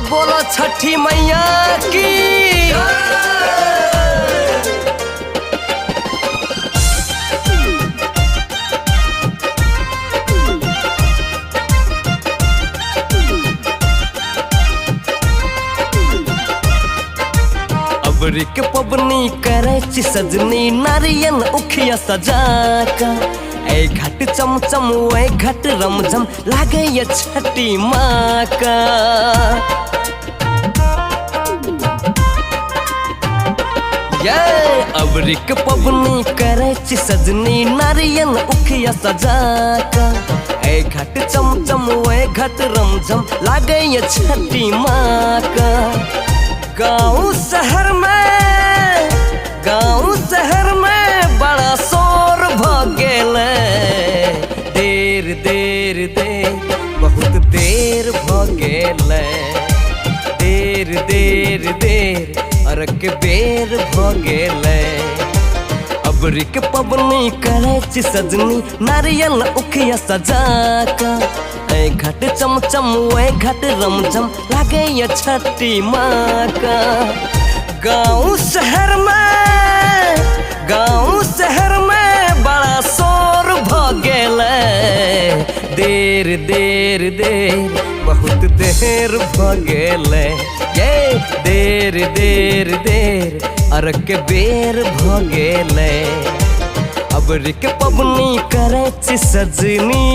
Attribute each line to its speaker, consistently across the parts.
Speaker 1: बोलो छठी मैया की। अबरिक पबनी करे सजनी नारियल उखिया सजाका ए घट चमचम ए घट रमझम लागे ये छठी माँ का। ये अबरिक पबनी करे सजनी नारियल उखिया सजाका ए घट चमचम ए घट रमझम लागे ये छठी माँ का। गाँव शहर में बड़ा शोर भगेल देर देर देर बहुत देर भगेल देर देर देर अरक बेर भगेल। अबरिक पबनी करे सजनी नारियल उखिया सजाका ए घट चमचम ए घट रमझम लागे ये छठी माँ का। गाँव शहर में बड़ा शोर भगेल देर देर देर बहुत देर भगेल ये देर देर देर अरक बेर भगेल। अबरिक पबनी करे सजनी।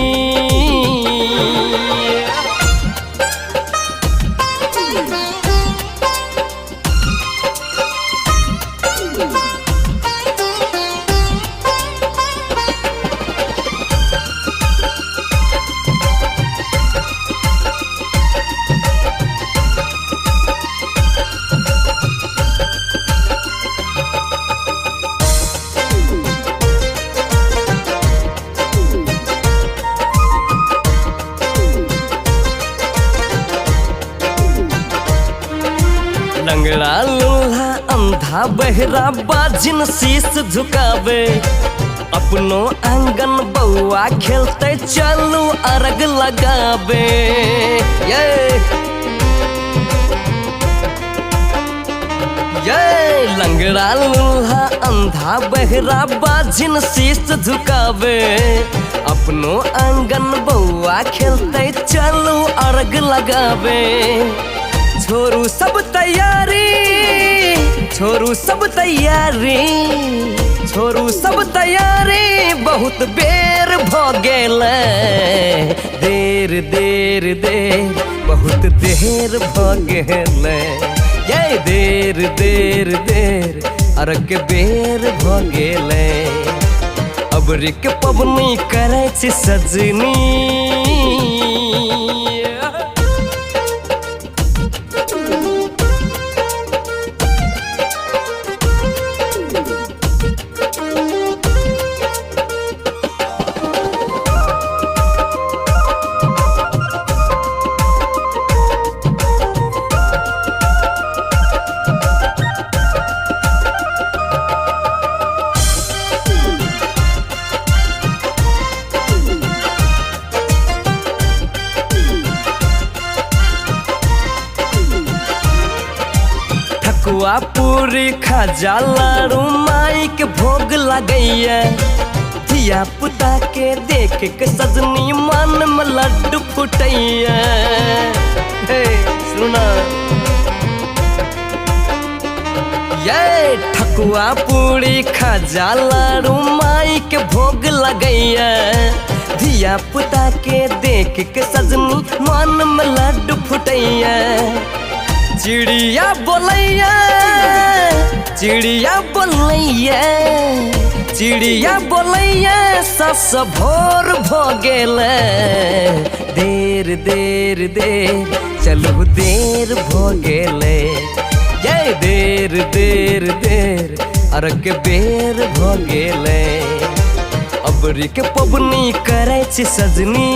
Speaker 1: लंगड़ा लूल्हा अंधा बहरा बाजिन शीश झुकावे अपनो आंगन बउआ खेलते चलू अर्घ लगावे। ये लंगड़ा लूल्हा अंधा बहरा बाजिन शीश झुकावे अपनो आंगन बउआ खेलते चलू अर्घ लगावे। छोरू सब तैयारी बहुत बेर भगेल देर देर देर बहुत देर भगेल ये देर देर देर अरक बेर भगेल। अबरिक पबनी करे सजनी। ठकुआ पूरी खाजा लाड़ू माई के भोग लगैया धिया पुता के देख के सजनी मन में लड्डू फुटैया। सुना ये ठकुआ पूरी खाजा लाड़ू माई के भोग लगैया धिया पुता के देख के सजनी मन में लड्डू फुटैया। चिड़िया बोलैया सस भोर भगेल देर देर देर चलू देर भगेल ये देर देर देर अरक बेर भगेल। अबरिक पबनी करे सजनी।